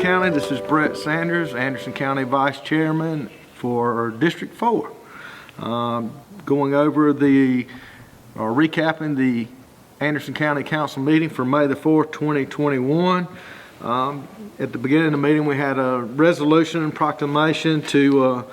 County. This is Brett Sanders, Anderson County Vice Chairman for District 4. Going over recapping the Anderson County Council meeting for May the 4th, 2021. At the beginning of the meeting, we had a resolution and proclamation to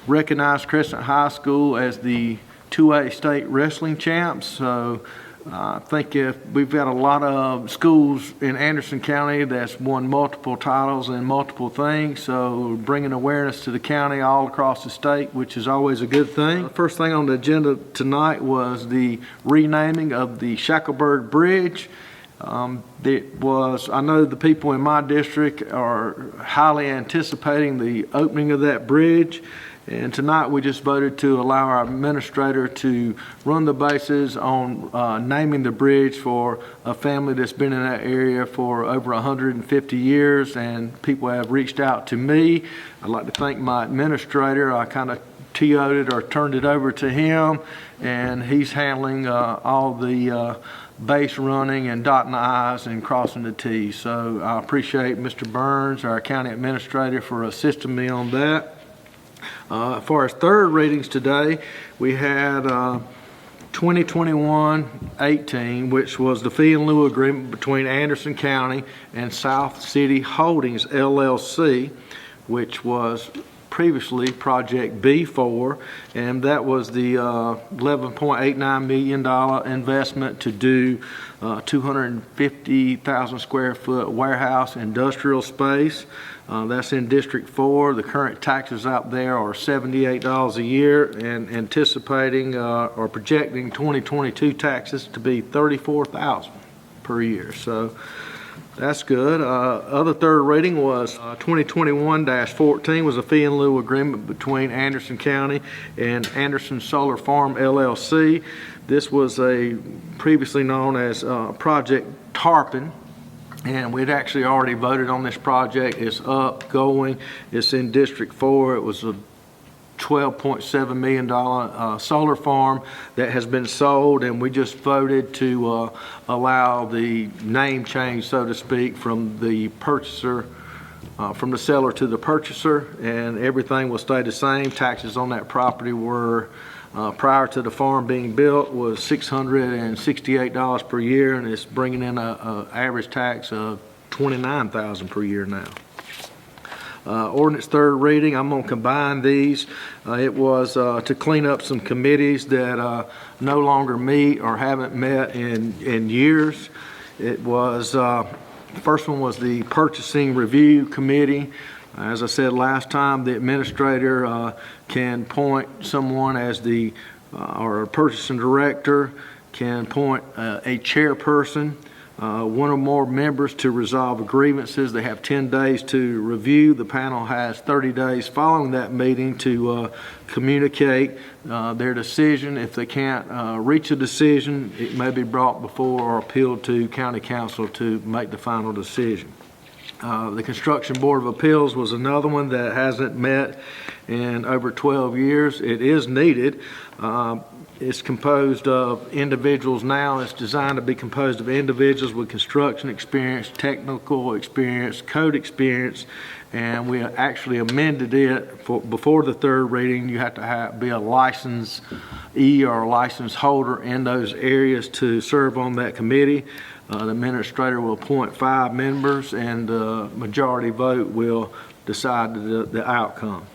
recognize Crescent High School as the 2A state wrestling champs. So I think we've got a lot of schools in Anderson County that's won multiple titles and multiple things, so bringing awareness to the county all across the state, which is always a good thing. The first thing on the agenda tonight was the renaming of the Shackelberg Bridge. I know the people in my district are highly anticipating the opening of that bridge. And tonight we just voted to allow our administrator to run the bases on naming the bridge for a family that's been in that area for over 150 years, and people have reached out to me. I'd like to thank my administrator. I kind of TO'd it or turned it over to him, and he's handling all the base running and dotting the I's and crossing the T's. So I appreciate Mr. Burns, our county administrator, for assisting me on that. As far as third readings today, we had 2021-18, which was the fee in lieu agreement between Anderson County and South City Holdings, LLC, which was previously Project B4, and that was the $11.89 million investment to do 250,000 square foot warehouse industrial space. That's in District 4. The current taxes out there are $78 a year, and anticipating or projecting 2022 taxes to be $34,000 per year. So that's good. Other third reading was 2021-14 was a fee in lieu agreement between Anderson County and Anderson Solar Farm LLC. This was a previously known as Project Tarpon, and we'd actually already voted on this project. It's up, going. It's in District 4. It was a $12.7 million solar farm that has been sold, and we just voted to allow the name change, so to speak, from the purchaser, from the seller to the purchaser, and everything will stay the same. Taxes on that property were, prior to the farm being built, was $668 per year, and it's bringing in an average tax of $29,000 per year now. Ordinance third reading, I'm going to combine these. It was to clean up some committees that no longer meet or haven't met in years. It was, the first one was the Purchasing Review Committee. As I said last time, the administrator can appoint someone as the, or a purchasing director, can appoint a chairperson, one or more members to resolve grievances. They have 10 days to review. The panel has 30 days following that meeting to communicate their decision. If they can't reach a decision, it may be brought before or appealed to County Council to make the final decision. The Construction Board of Appeals was another one that hasn't met in over 12 years. It is needed. It's composed of individuals now. It's designed to be composed of individuals with construction experience, technical experience, code experience, and we actually amended it before the third reading. You have to be a licensee or a license holder in those areas to serve on that committee. The administrator will appoint 5 members, and the majority vote will decide the outcome.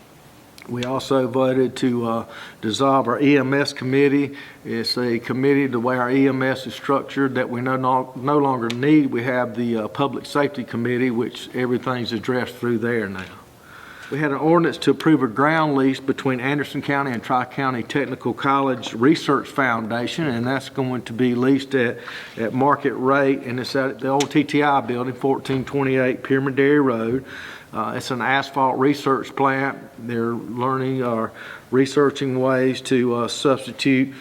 We also voted to dissolve our EMS committee. It's a committee, the way our EMS is structured, that we no longer need. We have the Public Safety Committee, which everything's addressed through there now. We had an ordinance to approve a ground lease between Anderson County and Tri-County Technical College Research Foundation, and that's going to be leased at market rate, and it's at the old TTI building, 1428 Pyramid Dairy Road. It's an asphalt research plant. They're learning or researching ways to substitute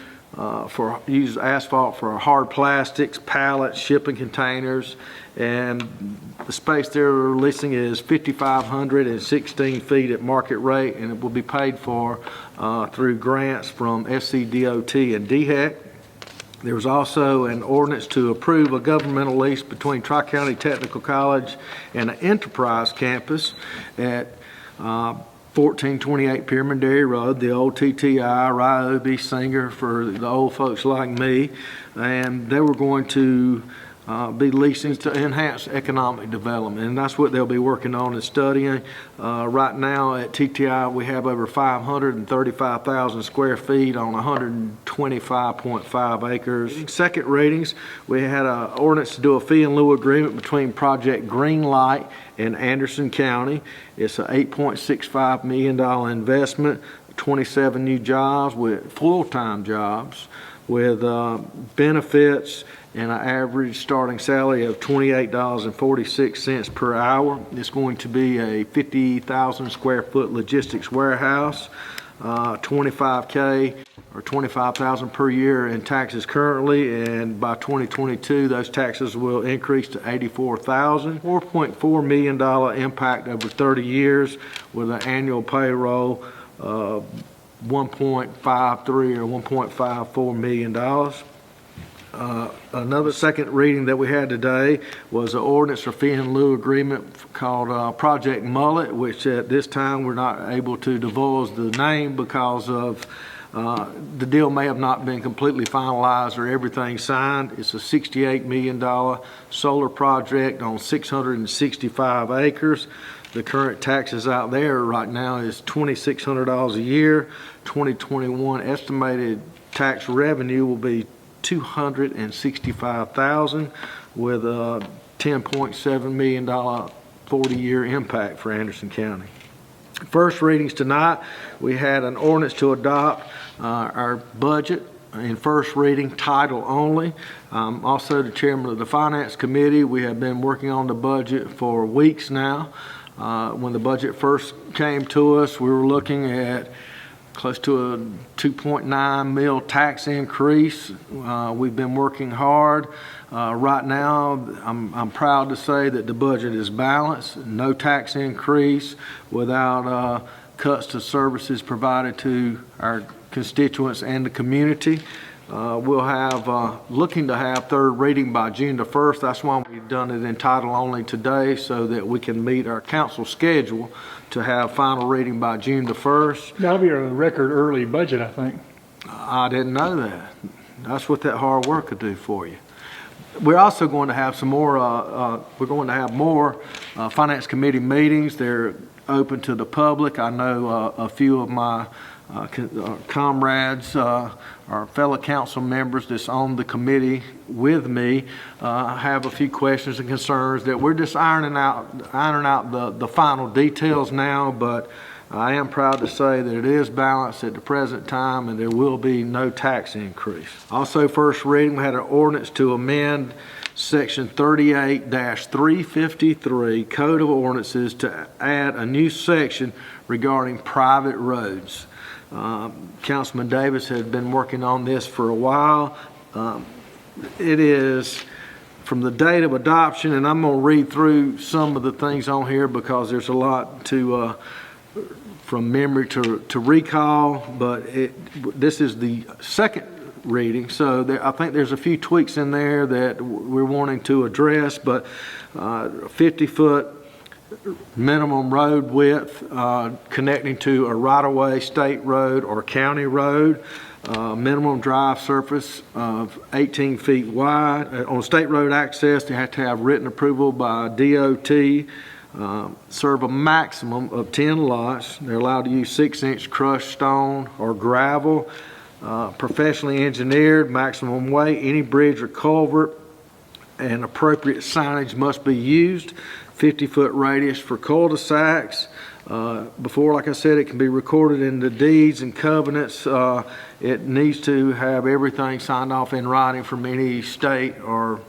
use asphalt for hard plastics, pallets, shipping containers, and the space they're leasing is 5,516 feet at market rate, and it will be paid for through grants from SCDOT and DHEC. There was also an ordinance to approve a governmental lease between Tri-County Technical College and the Enterprise campus at 1428 Pyramid Dairy Road, the old TTI, Ryobi Singer for the old folks like me. And they were going to be leasing to enhance economic development, and that's what they'll be working on and studying. Right now at TTI, we have over 535,000 square feet on 125.5 acres. Second readings, we had an ordinance to do a fee in lieu agreement between Project Green Light and Anderson County. It's an $8.65 million investment, 27 new jobs with full-time jobs with benefits and an average starting salary of $28.46 per hour. It's going to be a 50,000 square foot logistics warehouse, $25K or $25,000 per year in taxes currently, and by 2022 those taxes will increase to $84,000. $4.4 million impact over 30 years with an annual payroll of $1.53 or $1.54 million. Another second reading that we had today was an ordinance for fee in lieu agreement called Project Mullet, which at this time we're not able to divulge the name because of the deal may have not been completely finalized or everything signed. It's a $68 million solar project on 665 acres. The current taxes out there right now is $2,600 a year. 2021 estimated tax revenue will be $265,000 with a $10.7 million 40-year impact for Anderson County. First readings tonight, we had an ordinance to adopt our budget in first reading, title only. Also the chairman of the Finance Committee. We have been working on the budget for weeks now. When the budget first came to us, we were looking at close to a 2.9 mil tax increase. We've been working hard. Right now, I'm proud to say that the budget is balanced, no tax increase without cuts to services provided to our constituents and the community. We'll have, looking to have third reading by June the 1st. That's why we've done it in title only today, so that we can meet our council schedule to have final reading by June the 1st. That'll be a record early budget, I think. I didn't know that. That's what that hard work could do for you. We're also going to have some more, we're going to have more Finance Committee meetings. They're open to the public. I know a few of my comrades, our fellow council members that's on the committee with me have a few questions and concerns that we're just ironing out the final details now, but I am proud to say that it is balanced at the present time and there will be no tax increase. Also, first reading, we had an ordinance to amend Section 38-353 Code of Ordinances to add a new section regarding private roads. Councilman Davis has been working on this for a while. It is from the date of adoption, and I'm going to read through some of the things on here because there's a lot to from memory to recall, but this is the second reading, so I think there's a few tweaks in there that we're wanting to address, but 50-foot minimum road width connecting to a right-of-way state road or county road, minimum drive surface of 18 feet wide. On state road access, they have to have written approval by DOT, serve a maximum of 10 lots. They're allowed to use 6-inch crushed stone or gravel, professionally engineered, maximum weight, any bridge or culvert, and appropriate signage must be used. 50-foot radius for cul-de-sacs. Before, like I said, it can be recorded in the deeds and covenants. It needs to have everything signed off in writing from any state or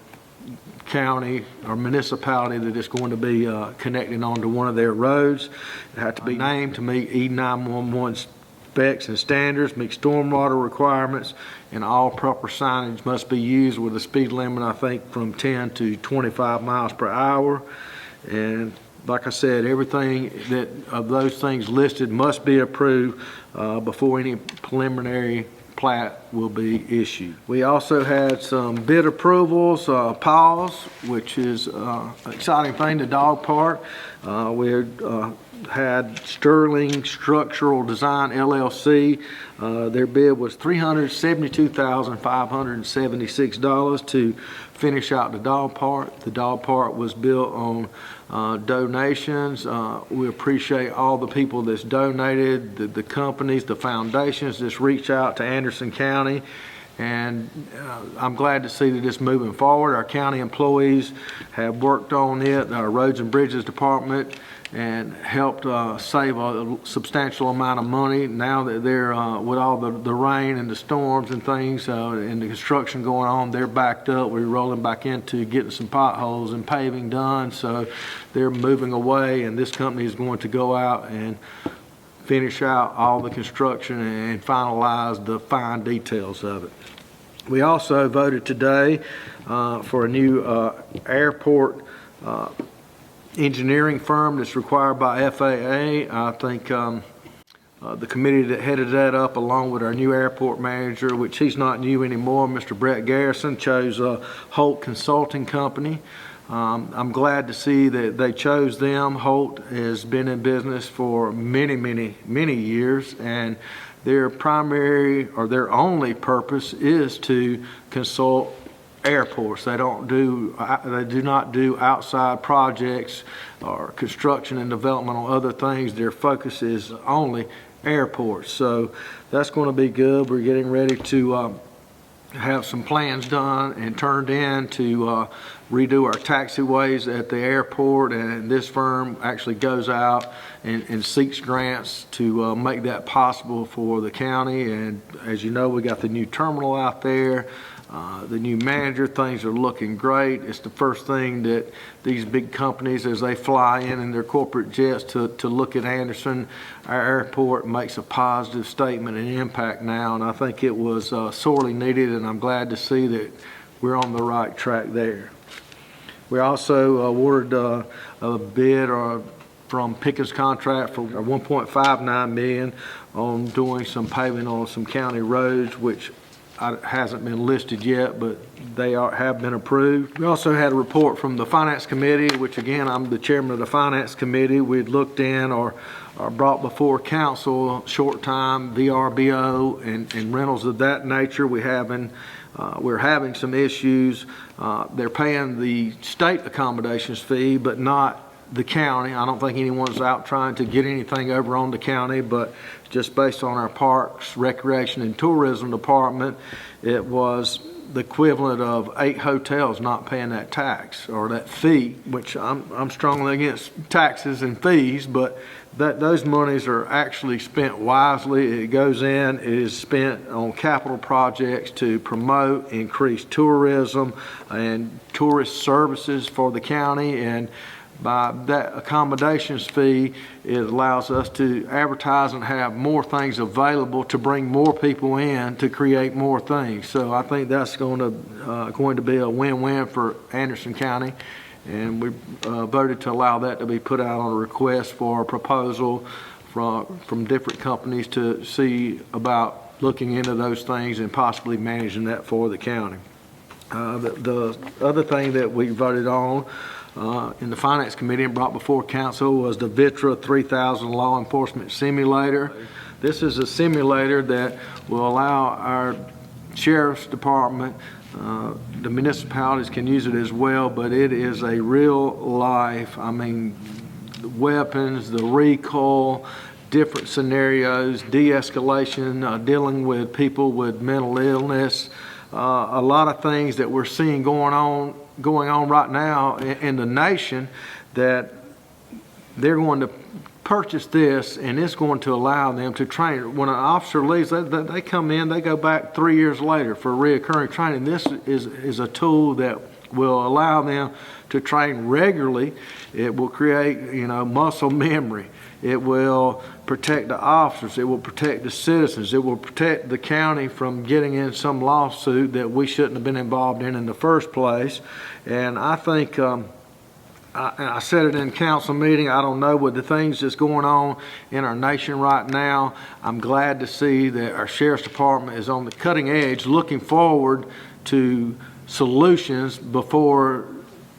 county or municipality that is going to be connecting onto one of their roads. It has to be named to meet E911 specs and standards, meet stormwater requirements, and all proper signage must be used with a speed limit, I think, from 10 to 25 miles per hour. And like I said, everything that of those things listed must be approved before any preliminary plat will be issued. We also had some bid approvals, PAWS, which is an exciting thing, the dog park. We had Sterling Structural Design LLC. Their bid was $372,576 to finish out the dog park. The dog park was built on donations. We appreciate all the people that's donated, the companies, the foundations that's reached out to Anderson County. And I'm glad to see that it's moving forward. Our county employees have worked on it, our Roads and Bridges Department, and helped save a substantial amount of money. Now that they're, with all the rain and the storms and things and the construction going on, they're backed up. We're rolling back into getting some potholes and paving done. So they're moving away, and this company is going to go out and finish out all the construction and finalize the fine details of it. We also voted today for a new airport engineering firm that's required by FAA. I think the committee that headed that up, along with our new airport manager, which he's not new anymore, Mr. Brett Garrison, chose Holt Consulting Company. I'm glad to see that they chose them. Holt has been in business for many years, and their primary or their only purpose is to consult airports. They do not do outside projects or construction and development on other things. Their focus is only airports. So that's going to be good. We're getting ready to have some plans done and turned in to redo our taxiways at the airport, and this firm actually goes out and seeks grants to make that possible for the county. And as you know, we got the new terminal out there, the new manager. Things are looking great. It's the first thing that these big companies, as they fly in their corporate jets to look at Anderson, our airport, makes a positive statement and impact now, and I think it was sorely needed, and I'm glad to see that we're on the right track there. We also awarded a bid from Pickens Contract for $1.59 million on doing some paving on some county roads, which hasn't been listed yet, but they have been approved. We also had a report from the Finance Committee, which again, I'm the chairman of the Finance Committee. We'd looked in or brought before council short time VRBO and rentals of that nature. We're having some issues. They're paying the state accommodations fee, but not the county. I don't think anyone's out trying to get anything over on the county, but just based on our Parks, Recreation, and Tourism Department, it was the equivalent of 8 hotels not paying that tax or that fee, which I'm strongly against taxes and fees, but those monies are actually spent wisely. It goes in, it is spent on capital projects to promote, increase tourism and tourist services for the county, and by that accommodations fee, it allows us to advertise and have more things available to bring more people in to create more things. So I think that's going to be a win-win for Anderson County, and we voted to allow that to be put out on a request for a proposal from different companies to see about looking into those things and possibly managing that for the county. The other thing that we voted on in the Finance Committee and brought before council was the VITRA 3000 Law Enforcement Simulator. This is a simulator that will allow our Sheriff's Department, the municipalities can use it as well, but it is a real life, the weapons, the recoil, different scenarios, de-escalation, dealing with people with mental illness, a lot of things that we're seeing going on right now in the nation, that they're going to purchase this, and it's going to allow them to train. When an officer leaves, they come in, they go back 3 years later for reoccurring training. This is a tool that will allow them to train regularly. It will create, muscle memory. It will protect the officers. It will protect the citizens. It will protect the county from getting in some lawsuit that we shouldn't have been involved in the first place. And I think I said it in council meeting, I don't know, with the things that's going on in our nation right now, I'm glad to see that our sheriff's department is on the cutting edge, looking forward to solutions before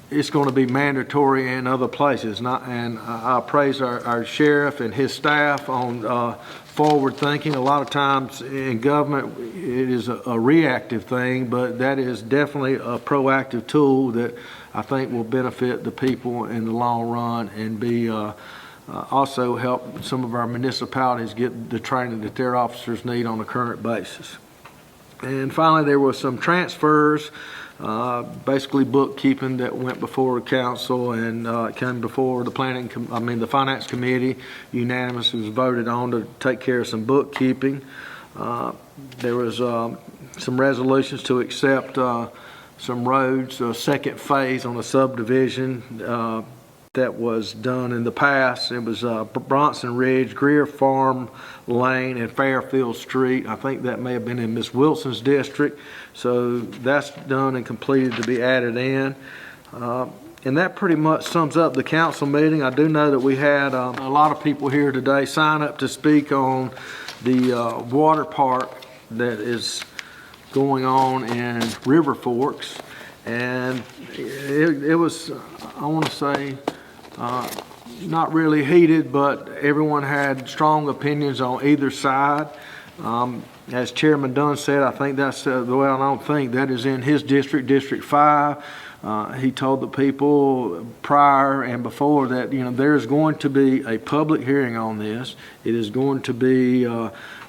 it's going to be mandatory in other places. And I praise our sheriff and his staff on forward thinking. A lot of times in government, it is a reactive thing, but that is definitely a proactive tool that I think will benefit the people in the long run and be also help some of our municipalities get the training that their officers need on a current basis. And finally, there were some transfers, basically bookkeeping, that went before the council and came before the the finance committee. Unanimously was voted on to take care of some bookkeeping. There was some resolutions to accept some roads, second phase on a subdivision that was done in the past. It was Bronson Ridge, Greer Farm Lane, and Fairfield Street. I think that may have been in Ms. Wilson's district. So that's done and completed to be added in. And that pretty much sums up the council meeting. I do know that we had a lot of people here today sign up to speak on the water park that is going on in River Forks. And it was, I want to say, not really heated, but everyone had strong opinions on either side. As Chairman Dunn said, I think that's well, I don't think that is in his district, District 5. He told the people prior and before that, there's going to be a public hearing on this. It is going to be,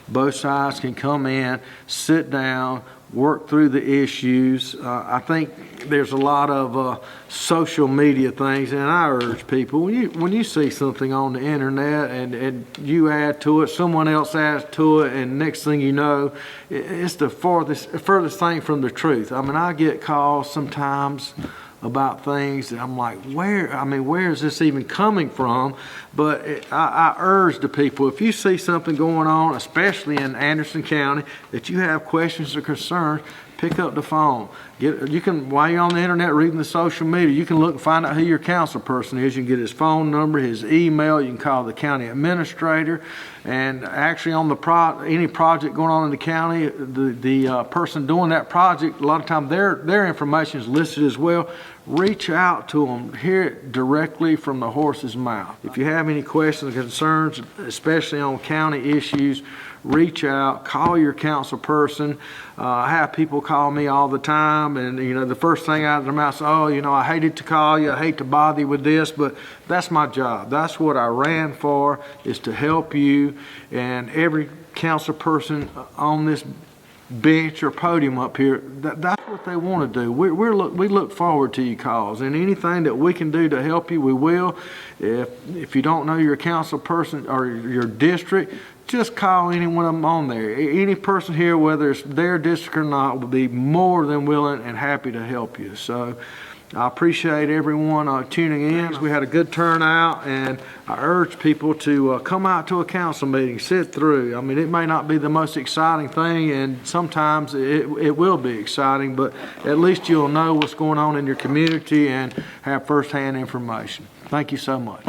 both sides can come in, sit down, work through the issues. I think there's a lot of social media things, and I urge people, when you see something on the internet and you add to it, someone else adds to it, and next thing you know, it's the furthest thing from the truth. I mean, I get calls sometimes about things that I'm like, where is this even coming from? But I urge the people, if you see something going on, especially in Anderson County, that you have questions or concerns, pick up the phone. You can, while you're on the internet reading the social media, you can look and find out who your council person is. You can get his phone number, his email. You can call the county administrator. And actually on any project going on in the county, the person doing that project, a lot of times their information is listed as well. Reach out to them, hear it directly from the horse's mouth. If you have any questions or concerns, especially on county issues, reach out, call your council person. I have people call me all the time, and the first thing out of their mouth is, I hated to call you, I hate to bother you with this, but that's my job. That's what I ran for, is to help you. And every council person on this bench or podium up here, that's what they want to do. We look forward to your calls, and anything that we can do to help you, we will. If you don't know your council person or your district, just call any one of them on there. Any person here, whether it's their district or not, will be more than willing and happy to help you. So I appreciate everyone tuning in. We had a good turnout, and I urge people to come out to a council meeting, sit through. I mean, it may not be the most exciting thing, and sometimes it will be exciting, but at least you'll know what's going on in your community and have firsthand information. Thank you so much.